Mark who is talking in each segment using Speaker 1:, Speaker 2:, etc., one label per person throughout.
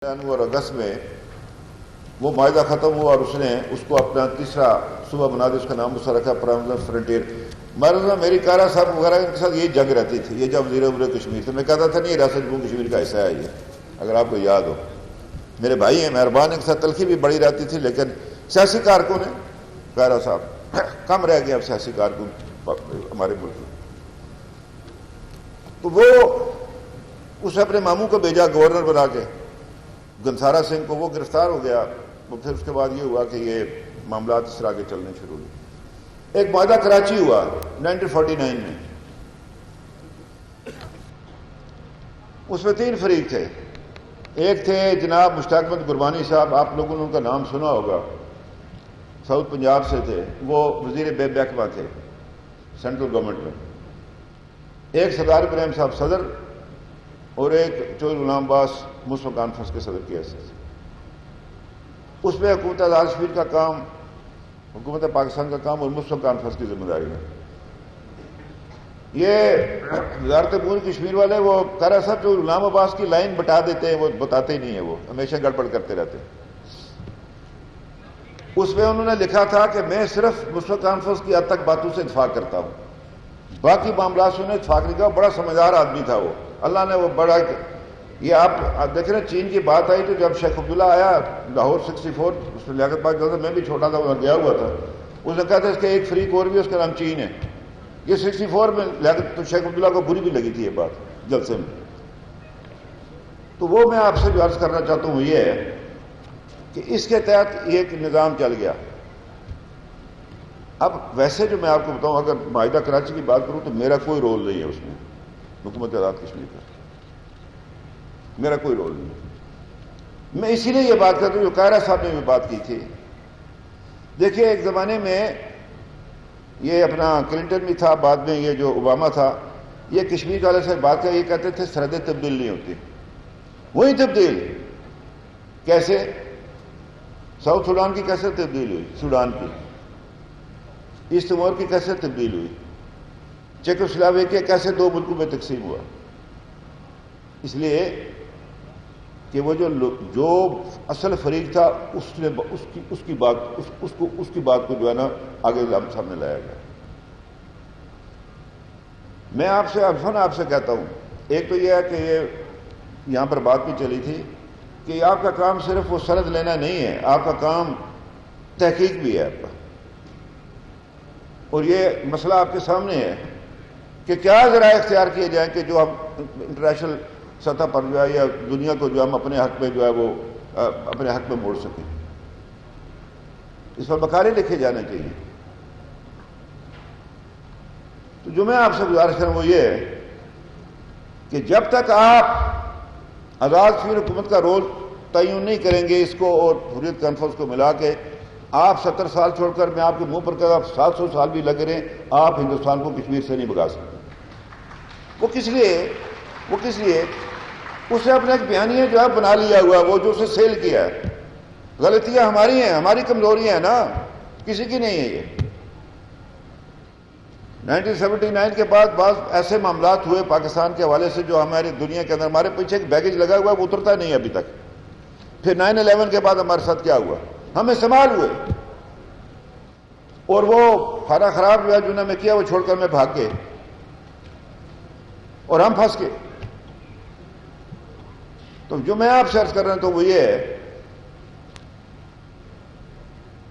Speaker 1: اور اگست میں وہ معاہدہ ختم ہوا اور اس نے اس کو اپنا تیسرا صوبہ بنا دیا، اس کا نام اس کا رکھا پرامزر فرنٹیئر۔ میری کارا صاحب وغیرہ کے ساتھ یہی جنگ رہتی تھی، یہ جب وزیر کشمیر تھے، میں کہتا تھا نہیں ریاست جموں کشمیر کا حصہ ہے یہ، اگر آپ کو یاد ہو۔ میرے بھائی ہیں مہربان، کے ساتھ تلخی بھی بڑی رہتی تھی، لیکن سیاسی کارکن ہیں کارا صاحب، کم رہ گئے اب سیاسی کارکن ہمارے ملک میں۔ تو وہ اس اپنے ماموں کو بھیجا گورنر بنا کے، گنسارا سنگھ کو، وہ گرفتار ہو گیا۔ پھر اس کے بعد یہ ہوا کہ یہ معاملات اس طرح کے چلنے شروع ہوئے۔ ایک معاہدہ کراچی ہوا 1949 میں، اس میں 3 فریق تھے۔ ایک تھے جناب مشتاق احمد گربانی صاحب، آپ لوگوں نے ان کا نام سنا ہوگا، ساؤتھ پنجاب سے تھے، وہ وزیر بے محکمہ تھے سینٹرل گورنمنٹ میں۔ ایک سردار ابراہیم صاحب صدر، اور ایک چودھری غلام عباس مسلم کانفرنس کے صدر کی حیثیت سے۔ اس میں حکومت آزاد کشمیر کا کام، حکومت پاکستان کا کام اور مسلم کانفرنس کی ذمہ داری ہے۔ یہ وزارت امور کشمیر والے وہ کارا صاحب جو غلام عباس کی لائن بتا دیتے ہیں، وہ بتاتے ہی نہیں ہیں، وہ ہمیشہ گڑبڑ کرتے رہتے ہیں۔ اس میں انہوں نے لکھا تھا کہ میں صرف مسلم کانفرنس کی حد تک باتوں سے اتفاق کرتا ہوں، باقی معاملات سے انہیں اتفاق نہیں کیا۔ بڑا سمجھدار آدمی تھا وہ، اللہ نے وہ بڑا، یہ آپ دیکھ رہے ہیں چین کی بات آئی تو جب شیخ عبداللہ آیا لاہور 64، اس میں لیاقت پاک جلد، میں بھی چھوٹا تھا وہاں گیا ہوا تھا، اس نے کہا تھا اس کے ایک فریق اور بھی، اس کا نام چین ہے۔ یہ 64 میں لیاقت، تو شیخ عبداللہ کو بری بھی لگی تھی یہ بات جلسے میں۔ تو وہ میں آپ سے جو عرض کرنا چاہتا ہوں یہ ہے کہ اس کے تحت ایک نظام چل گیا۔ اب ویسے جو میں آپ کو بتاؤں، اگر معاہدہ کراچی کی بات کروں تو میرا کوئی رول نہیں ہے اس میں، حکومت آزاد کشمیر کا میرا کوئی رول نہیں ہے۔ میں اسی لیے یہ بات کرتا ہوں جو کائرہ صاحب نے بھی بات کی تھی۔ دیکھیے ایک زمانے میں یہ اپنا کلنٹن بھی تھا، بعد میں یہ جو اوباما تھا، یہ کشمیر والے سے بات کر، یہ کہتے تھے سرحدیں تبدیل نہیں ہوتی، وہی تبدیل کیسے؟ ساؤتھ سوڈان کی کیسے تبدیل ہوئی، سوڈان کی، ایسٹ تیمور کی کیسے تبدیل ہوئی، چیکوسلاویکیا کیسے 2 ملکوں میں تقسیم ہوا؟ اس لیے کہ وہ جو اصل فریق تھا اس کی بات کو جو ہے نا آگے سامنے لایا گیا۔ میں آپ سے کہتا ہوں، ایک تو یہ ہے کہ یہ یہاں پر بات بھی چلی تھی کہ آپ کا کام صرف وہ سند لینا نہیں ہے، آپ کا کام تحقیق بھی ہے آپ کا، اور یہ مسئلہ آپ کے سامنے ہے کہ کیا ذرائع اختیار کیے جائیں کہ جو ہم انٹرنیشنل سطح پر جو ہے یا دنیا کو جو ہم اپنے حق میں جو ہے وہ اپنے حق میں موڑ سکیں۔ اس پر مقالے لکھے جانے چاہیے۔ تو جو میں آپ سے گزارش کروں وہ یہ ہے کہ جب تک آپ آزاد کشمیر حکومت کا رول تعین نہیں کریں گے اس کو اور حریت کانفرنس کو ملا کے، آپ 70 سال چھوڑ کر، میں آپ کے منہ پر کہا، آپ 700 سال بھی لگے رہے، آپ ہندوستان کو کشمیر سے نہیں بھگا سکتے۔ وہ کس لیے اس نے اپنا ایک بیانیہ جو ہے بنا لیا ہوا، وہ جو اسے سیل کیا ہے۔ غلطیاں ہماری ہیں، ہماری کمزوریاں ہیں نا، کسی کی نہیں ہے یہ۔ 1979 کے بعد بعض ایسے معاملات ہوئے پاکستان کے حوالے سے جو ہماری دنیا کے اندر ہمارے پیچھے ایک بیگیج لگا ہوا ہے، وہ اترتا نہیں ابھی تک۔ پھر 9/11 کے بعد ہمارے ساتھ کیا ہوا، ہم استعمال ہوئے، اور وہ کھانا خراب جو ہے جنہوں نے کیا وہ چھوڑ کر میں بھاگ گئے، اور ہم پھنس گئے۔ تو جو میں آپ سے عرض کر رہا ہوں تو وہ یہ ہے،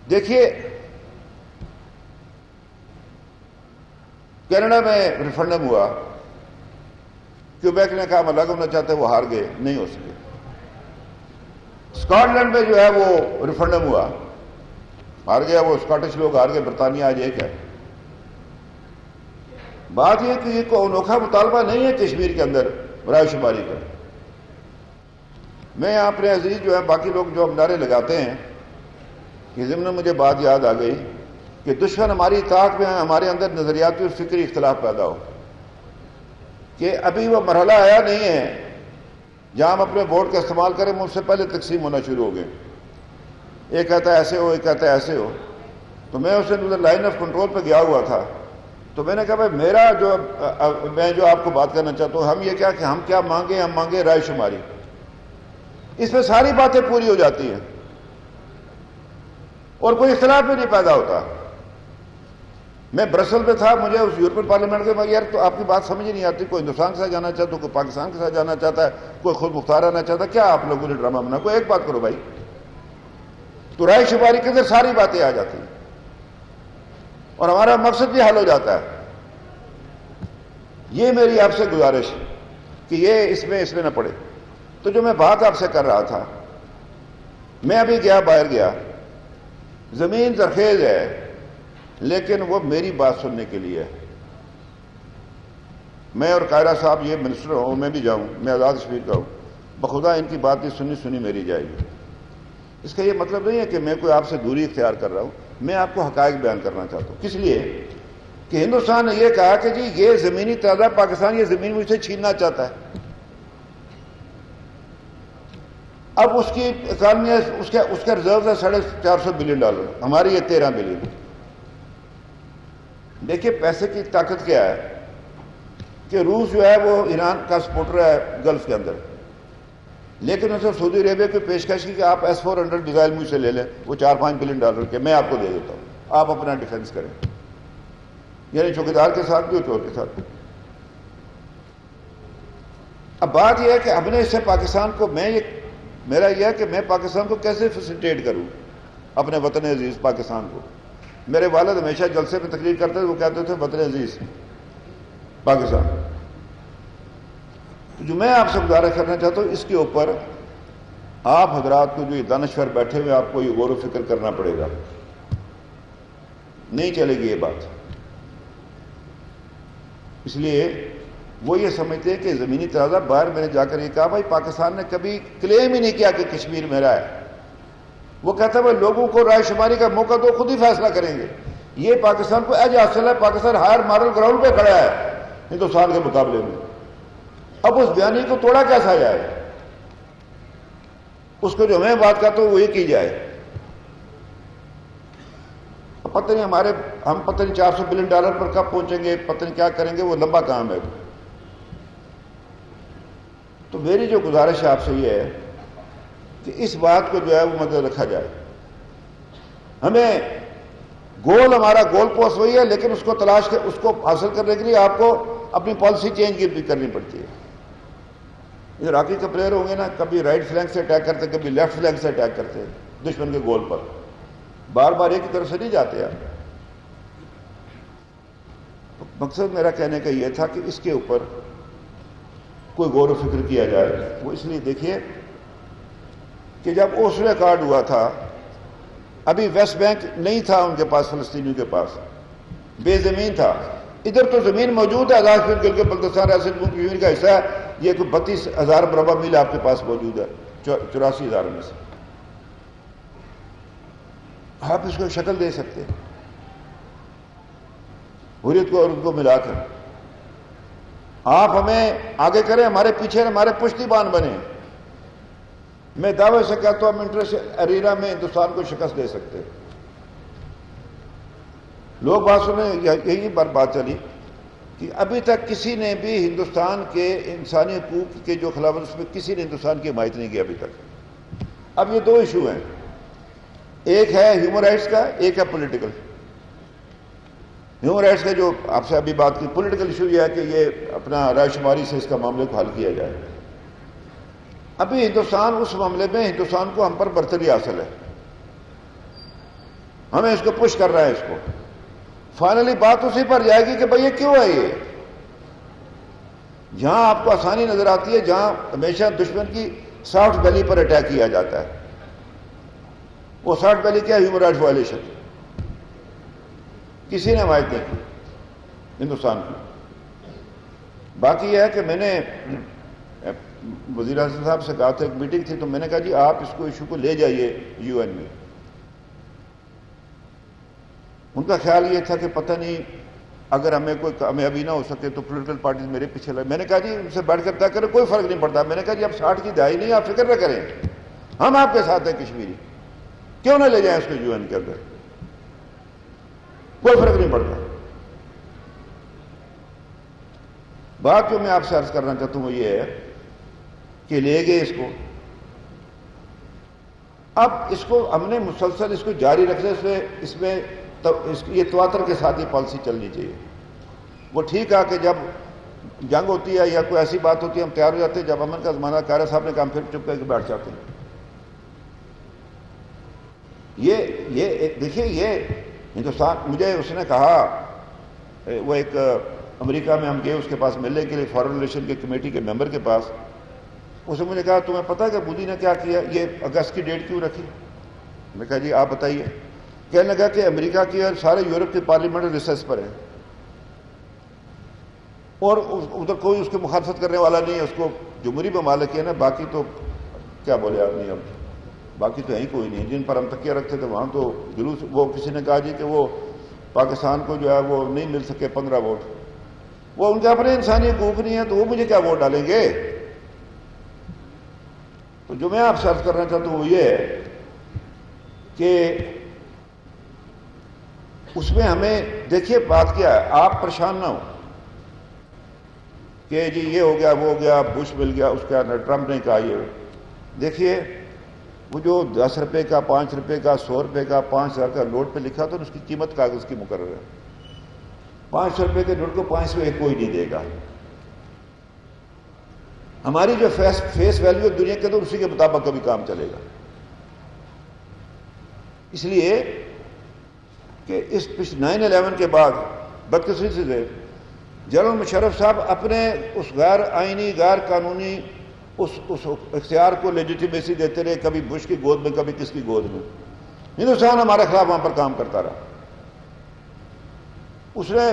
Speaker 1: دیکھیے کینیڈا میں ریفرنڈم ہوا، کیوبیک نے کہا ہم الگ ہونا چاہتے، وہ ہار گئے، نہیں ہو سکے۔ اسکاٹ لینڈ میں جو ہے وہ ریفرنڈم ہوا، ہار گیا، وہ اسکاٹش لوگ ہار گئے، برطانیہ آج ایک ہے۔ بات یہ کہ یہ کوئی انوکھا مطالبہ نہیں ہے کشمیر کے اندر رائے شماری کا۔ میں اپنے عزیز جو ہے باقی لوگ جو نعرے لگاتے ہیں کہ ضمن مجھے بات یاد آ گئی کہ دشمن ہماری طاقت میں ہمارے اندر نظریاتی اور فکری اختلاف پیدا ہو، کہ ابھی وہ مرحلہ آیا نہیں ہے جہاں ہم اپنے ووٹ کا استعمال کریں، مجھ سے پہلے تقسیم ہونا شروع ہو گئے، ایک کہتا ہے ایسے ہو، ایک کہتا ہے ایسے ہو۔ تو میں اسے لائن آف کنٹرول پہ گیا ہوا تھا، تو میں نے کہا بھائی میں جو آپ کو بات کرنا چاہتا ہوں، ہم یہ کیا کہ ہم کیا مانگے، ہم مانگے رائے شماری۔ اس میں ساری باتیں پوری ہو جاتی ہیں اور کوئی اختلاف بھی نہیں پیدا ہوتا. میں برسل میں تھا, مجھے اس یورپین پارلیمنٹ کے یار تو آپ کی بات سمجھ ہی نہیں آتی, کوئی ہندوستان کے ساتھ جانا چاہتا ہے, کوئی پاکستان کے ساتھ جانا چاہتا ہے, کوئی خود مختار آنا چاہتا ہے. کیا آپ لوگوں نے ڈرامہ بنا؟ کوئی ایک بات کرو بھائی. تو رائے شماری کے اندر ساری باتیں آ جاتی ہیں اور ہمارا مقصد بھی حل ہو جاتا ہے. یہ میری آپ سے گزارش کہ یہ اس میں نہ پڑے. تو جو میں بات آپ سے کر رہا تھا, میں ابھی باہر گیا, زمین زرخیز ہے لیکن وہ میری بات سننے کے لیے ہے. میں اور قائرہ صاحب یہ منسٹر ہوں, میں بھی جاؤں, میں آزاد کشمیر کا ہوں, بخدا ان کی بات بھی سنی میری جائے گی. اس کا یہ مطلب نہیں ہے کہ میں کوئی آپ سے دوری اختیار کر رہا ہوں. میں آپ کو حقائق بیان کرنا چاہتا ہوں. کس لیے کہ ہندوستان نے یہ کہا کہ جی یہ زمینی تنازع پاکستان یہ زمین مجھ سے چھیننا چاہتا ہے. اب اس کی اکانومی اس کا ریزرو ہے $450 بلین, ہماری یہ 13 بلین. دیکھیے پیسے کی طاقت کیا ہے کہ روس جو ہے وہ ایران کا سپورٹر ہے گلف کے اندر, لیکن اسے سعودی عربیہ کی پیشکش کی کہ آپ S-400 میزائل مجھ سے لے لیں, وہ $4-5 بلین کے میں آپ کو دے دیتا ہوں, آپ اپنا ڈیفنس کریں. یعنی چوکیدار کے ساتھ بھی اور چور کے ساتھ بھی. اب بات یہ ہے کہ ہم نے اس سے پاکستان کو میرا یہ ہے کہ میں پاکستان کو کیسے فیسیلیٹیٹ کروں, اپنے وطن عزیز پاکستان کو. میرے والد ہمیشہ جلسے میں تقریر کرتے تھے, وہ کہتے تھے وطن عزیز پاکستان. جو میں آپ سے گزارش کرنا چاہتا ہوں, اس کے اوپر آپ حضرات کو جو یہ دانشور بیٹھے ہوئے, آپ کو یہ غور و فکر کرنا پڑے گا. نہیں چلے گی یہ بات. اس لیے وہ یہ سمجھتے ہیں کہ زمینی تنازع, باہر میں نے جا کر یہ کہا بھائی پاکستان نے کبھی کلیم ہی نہیں کیا کہ کشمیر میرا ہے. وہ کہتا ہے بھائی لوگوں کو رائے شماری کا موقع دو, خود ہی فیصلہ کریں گے. یہ پاکستان کو ایج حاصل ہے, پاکستان ہائر مارل گراؤنڈ پہ کھڑا ہے ہندوستان کے مقابلے میں. اب اس بیانی کو توڑا کیسا جائے؟ اس کو جو میں بات کرتا ہوں وہ یہ کی جائے. پتہ نہیں ہم پتہ نہیں $400 بلین پر کب پہنچیں گے, پتہ نہیں کیا کریں گے, وہ لمبا کام ہے. تو میری جو گزارش ہے آپ سے یہ ہے کہ اس بات کو جو ہے وہ مد رکھا جائے. ہمیں ہمارا گول پوسٹ وہی ہے, لیکن اس کو تلاش کر اس کو حاصل کرنے کے لیے آپ کو اپنی پالیسی چینج بھی کرنی پڑتی ہے. یہ راکی کا پلیئر ہوں گے نا, کبھی رائٹ فلینک سے اٹیک کرتے, کبھی لیفٹ فلینک سے اٹیک کرتے دشمن کے گول پر, بار بار ایک کی طرف سے نہیں جاتے آپ. مقصد میرا کہنے کا یہ تھا کہ اس کے اوپر کوئی غور و فکر کیا جائے. وہ اس لیے دیکھیے کہ جب اوسلو ایکارڈ ہوا تھا, ابھی ویسٹ بینک نہیں تھا ان کے پاس, فلسطینیوں کے پاس بے زمین تھا. ادھر تو زمین موجود ہے, آزاد کشمیر کے بلتستان ریاست کشمیر کا حصہ ہے, یہ کوئی 32,000 مربع میل آپ کے پاس موجود ہے 84,000 میں سے. آپ اس کو شکل دے سکتے ہیں حریت کو اور ان کو ملا کر. آپ ہمیں آگے کریں, ہمارے پیچھے ہمارے پشتی بان بنے. میں دعوے سے کہتا ہوں ہم انٹرنیشنل ارینا میں ہندوستان کو شکست دے سکتے ہیں. لوگ بات سنیں, یہی بات چلی کہ ابھی تک کسی نے بھی ہندوستان کے انسانی حقوق کے جو خلاف اس میں کسی نے ہندوستان کی حمایت نہیں کی ابھی تک. اب یہ 2 ایشو ہیں, ایک ہے ہیومن رائٹس کا, ایک ہے پولیٹیکل. ہیومن رائٹس کا جو آپ سے ابھی بات کی, پولیٹیکل ایشو یہ ہے کہ یہ اپنا رائے شماری سے اس کا معاملے کو حل کیا جائے. ابھی ہندوستان اس معاملے میں ہندوستان کو ہم پر برتری حاصل ہے, ہمیں اس کو پش کر رہا ہے. اس کو فائنلی بات اسی پر جائے گی کہ بھئی یہ کیوں ہے. یہ جہاں آپ کو آسانی نظر آتی ہے, جہاں ہمیشہ دشمن کی سافٹ بیلی پر اٹیک کیا جاتا ہے, وہ سافٹ بیلی کیا ہے؟ Human rights violation. کسی نے حمایت نہیں کی ہندوستان کی. باقی یہ ہے کہ میں نے وزیر اعظم صاحب سے کہا تھا, ایک میٹنگ تھی, تو میں نے کہا جی آپ اس کو ایشو کو لے جائیے UN میں. ان کا خیال یہ تھا کہ پتہ نہیں اگر ہمیں کوئی کامیابی نہ ہو سکے تو پولیٹیکل پارٹیز میرے پیچھے لگے. میں نے کہا جی ان سے بیٹھ کر طے کریں, کوئی فرق نہیں پڑتا. میں نے کہا جی اب 60 کی دہائی نہیں, آپ فکر نہ کریں, ہم آپ کے ساتھ ہیں کشمیری, کیوں نہ لے جائیں اس کو UN کے اندر, کوئی فرق نہیں پڑتا. بات جو میں آپ سے عرض کرنا چاہتا ہوں وہ یہ ہے کہ لے گئے اس کو, اب اس کو ہم نے مسلسل اس کو جاری رکھنے سے یہ تواتر کے ساتھ یہ پالیسی چلنی چاہیے. وہ ٹھیک ہے کہ جب جنگ ہوتی ہے یا کوئی ایسی بات ہوتی ہے ہم تیار ہو جاتے ہیں, جب امن کا زمانہ قاہرہ صاحب نے کہا ہم پھر چپ کر کے بیٹھ جاتے ہیں. یہ دیکھیے, یہ ہندوستان, مجھے اس نے کہا, وہ ایک امریکہ میں ہم گئے اس کے پاس ملنے کے لیے, فارن ریلیشن کے کمیٹی کے ممبر کے پاس. اس نے مجھے کہا تمہیں پتہ ہے کہ مودی نے کیا کیا, یہ اگست کی ڈیٹ کیوں رکھی؟ میں نے کہا جی آپ بتائیے. کہنے لگا کہ امریکہ کی اور سارے یورپ کی پارلیمنٹ ریسس پر ہے اور ادھر کوئی اس کی مخالفت کرنے والا نہیں ہے. اس کو جمہوری ممالک ہے نا, باقی تو کیا بولے آدمی, اب باقی تو یہیں کوئی نہیں. جن پر ہم تکیہ رکھتے تھے وہاں تو جلوس, وہ کسی نے کہا جی کہ وہ پاکستان کو جو ہے وہ نہیں مل سکے 15 ووٹ, وہ ان کے اپنے انسانی حقوق نہیں ہے تو وہ مجھے کیا ووٹ ڈالیں گے. تو جو میں آپ سے عرض کرنا چاہتا ہوں وہ یہ ہے کہ اس میں ہمیں دیکھیے بات کیا ہے, آپ پریشان نہ ہو کہ جی یہ ہو گیا وہ ہو گیا, بش مل گیا, اس کا ٹرمپ نے کہا یہ. دیکھیے وہ جو 10 روپے کا, 5 روپے کا, 100 روپے کا, 5,000 کا نوٹ پہ لکھا تو اس کی قیمت کاغذ کی مقرر ہے. 500 روپے کے نوٹ کو 500 کوئی نہیں دے گا. ہماری جو فیس ویلیو دنیا کے اندر اسی کے مطابق کبھی کام چلے گا. اس لیے کہ اس 9/11 کے بعد بدقسمتی سے جنرل مشرف صاحب اپنے اس غیر آئینی, غیر قانونی اس اختیار کو لیجیٹیمیسی دیتے رہے, کبھی بش کی گود میں, کبھی کس کی گود میں. ہندوستان ہمارے خلاف وہاں پر کام کرتا رہا. اس نے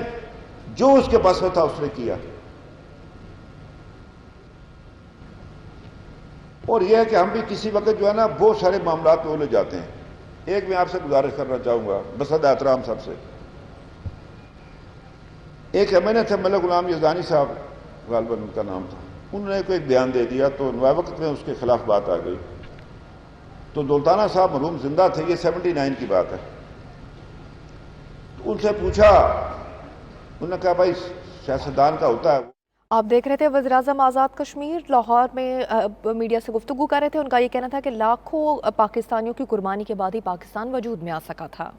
Speaker 1: جو اس کے پاس میں تھا اس نے کیا. اور یہ ہے کہ ہم بھی کسی وقت جو ہے نا بہت سارے معاملات میں الجھ جاتے ہیں. ایک میں آپ سے گزارش کرنا چاہوں گا بصد احترام سب سے. ایک میں نے تھے ملک غلام یزدانی صاحب, غالباً ان کا نام تھا, انہوں نے کوئی بیان دے دیا تو وقت میں اس کے خلاف بات آ گئی. تو دولتانہ صاحب مرحوم زندہ تھے, یہ 79 کی بات ہے. تو ان سے پوچھا, انہوں نے کہا بھائی سیاستدان کا ہوتا ہے.
Speaker 2: آپ دیکھ رہے تھے وزیر اعظم آزاد کشمیر لاہور میں میڈیا سے گفتگو کر رہے تھے. ان کا یہ کہنا تھا کہ لاکھوں پاکستانیوں کی قربانی کے بعد ہی پاکستان وجود میں آ سکا تھا.